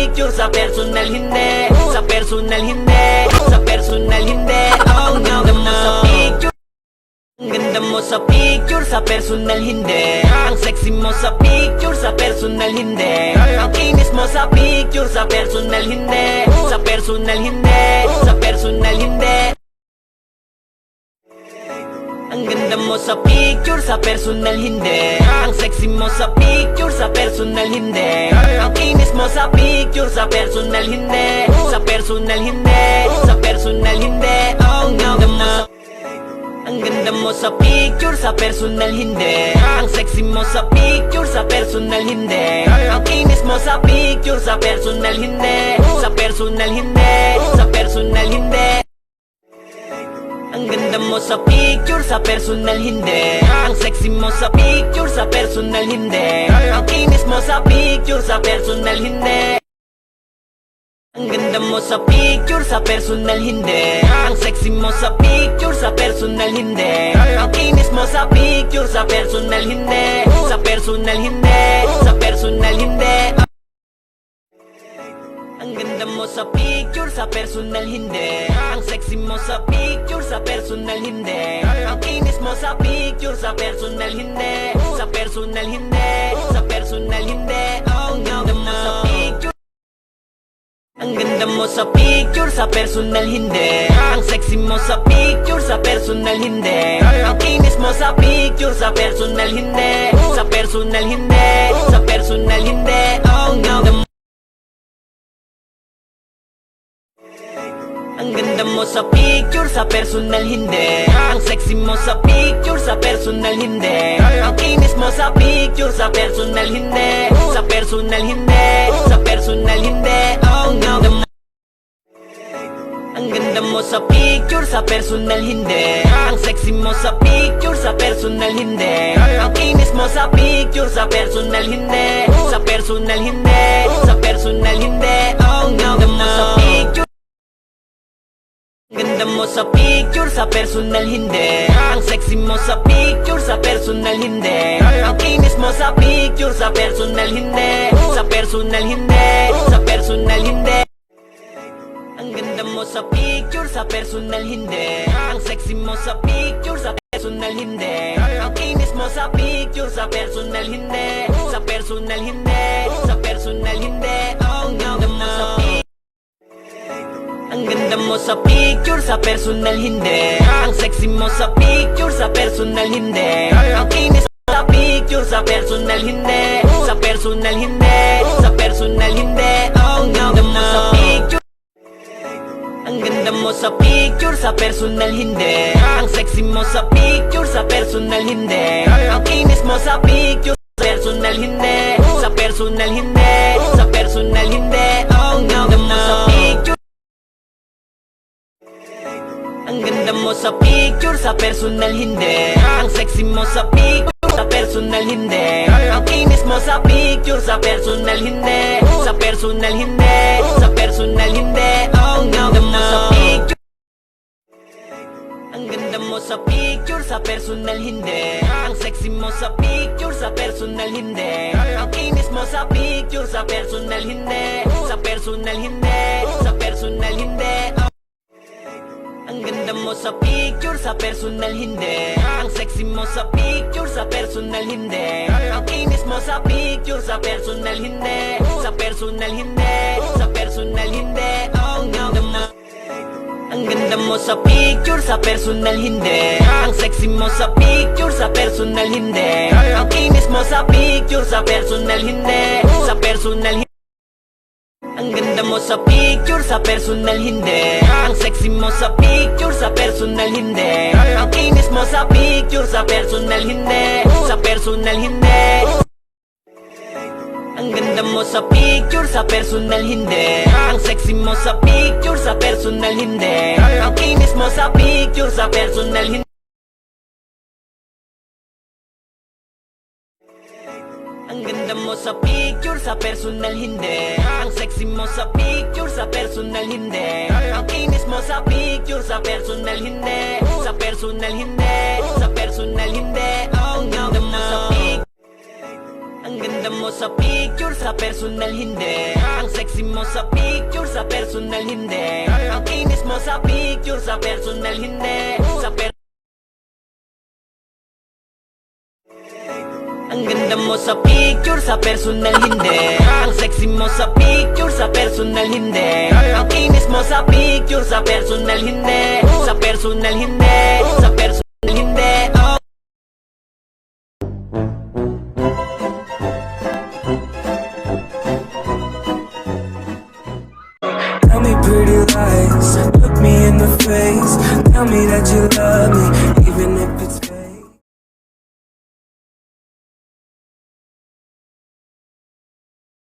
picture, sa personal hindi. Sa personal hindi. Sa personal hindi. Oh no, no, no. Ang ganda mo sa picture, sa personal hindi. Ang sexy mo sa picture, sa personal hindi. Ang kinis mo sa picture, sa personal hindi. Sa personal hindi. Sa personal hindi. Ang ganda mo sa picture, sa personal hindi. Ang sexy mo sa picture, sa personal hindi. Ang kinis mo sa picture, sa personal hindi. Sa personal hindi. Sa personal hindi. Oh no, no. Ang ganda mo sa picture, sa personal hindi. Ang sexy mo sa picture, sa personal hindi. Ang kinis mo sa picture, sa personal hindi. Sa personal hindi. Sa personal hindi. Ang ganda mo sa picture, sa personal hindi. Ang sexy mo sa picture, sa personal hindi. Ang kinis mo sa picture, sa personal hindi. Ang ganda mo sa picture, sa personal hindi. Ang sexy mo sa picture, sa personal hindi. Ang kinis mo sa picture, sa personal hindi. Sa personal hindi. Sa personal hindi. Ang ganda mo sa picture, sa personal hindi. Ang sexy mo sa picture, sa personal hindi. Ang kinis mo sa picture, sa personal hindi. Sa personal hindi. Sa personal hindi. Oh no, no. Sa picture. Ang ganda mo sa picture, sa personal hindi. Ang sexy mo sa picture, sa personal hindi. Ang kinis mo sa picture, sa personal hindi. Sa personal hindi. Sa personal hindi. Oh no, no. Ang ganda mo sa picture, sa personal hindi. Ang sexy mo sa picture, sa personal hindi. Ang kinis mo sa picture, sa personal hindi. Sa personal hindi. Sa personal hindi. Oh no, no. Ang ganda mo sa picture, sa personal hindi. Ang sexy mo sa picture, sa personal hindi. Ang kinis mo sa picture, sa personal hindi. Sa personal hindi. Sa personal hindi. Oh no, no. Sa picture. Ang ganda mo sa picture, sa personal hindi. Ang sexy mo sa picture, sa personal hindi. Ang kinis mo sa picture, sa personal hindi. Sa personal hindi. Sa personal hindi. Ang ganda mo sa picture, sa personal hindi. Ang sexy mo sa picture, sa personal hindi. Ang kinis mo sa picture, sa personal hindi. Sa personal hindi. Sa personal hindi. Oh no, no. Sa picture. Ang ganda mo sa picture, sa personal hindi. Ang sexy mo sa picture, sa personal hindi. Ang kinis mo sa picture, sa personal hindi. Sa personal hindi. Sa personal hindi. Oh no, no. Sa picture. Ang ganda mo sa picture, sa personal hindi. Ang sexy mo sa picture, sa personal hindi. Ang kinis mo sa picture, sa personal hindi. Sa personal hindi. Sa personal hindi. Oh no, no. Sa picture. Ang ganda mo sa picture, sa personal hindi. Ang sexy mo sa picture, sa personal hindi. Ang kinis mo sa picture, sa personal hindi. Sa personal hindi. Sa personal hindi. Oh no, no. Sa picture. Ang ganda mo sa picture, sa personal hindi. Ang sexy mo sa picture, sa personal hindi. Ang kinis mo sa picture, sa personal hindi. Sa personal hindi. Sa personal hindi. Ang ganda mo sa picture, sa personal hindi. Ang sexy mo sa picture, sa personal hindi. Ang kinis mo sa picture, sa personal hindi. Sa personal hindi. Sa personal hindi. Oh no, no. Ang ganda mo sa picture, sa personal hindi. Ang sexy mo sa picture, sa personal hindi. Ang kinis mo sa picture, sa personal hindi. Sa personal hindi. Ang ganda mo sa picture, sa personal hindi. Ang sexy mo sa picture, sa personal hindi. Ang kinis mo sa picture, sa personal hindi. Sa personal hindi. Ang ganda mo sa picture, sa personal hindi. Ang sexy mo sa picture, sa personal hindi. Ang kinis mo sa picture, sa personal hindi. Ang ganda mo sa picture, sa personal hindi. Ang sexy mo sa picture, sa personal hindi. Ang kinis mo sa picture, sa personal hindi. Sa personal hindi. Sa personal hindi. Oh no, no. Sa picture. Ang ganda mo sa picture, sa personal hindi. Ang sexy sexy mo sa picture, sa personal hindi. Ang kinis mo sa picture, sa personal hindi. Ang ganda mo sa picture, sa personal hindi. Ang sexy mo sa picture, sa personal hindi. Ang kinis mo sa picture, sa personal hindi. Sa personal hindi, sa personal hindi. Oh. Tell me pretty lies,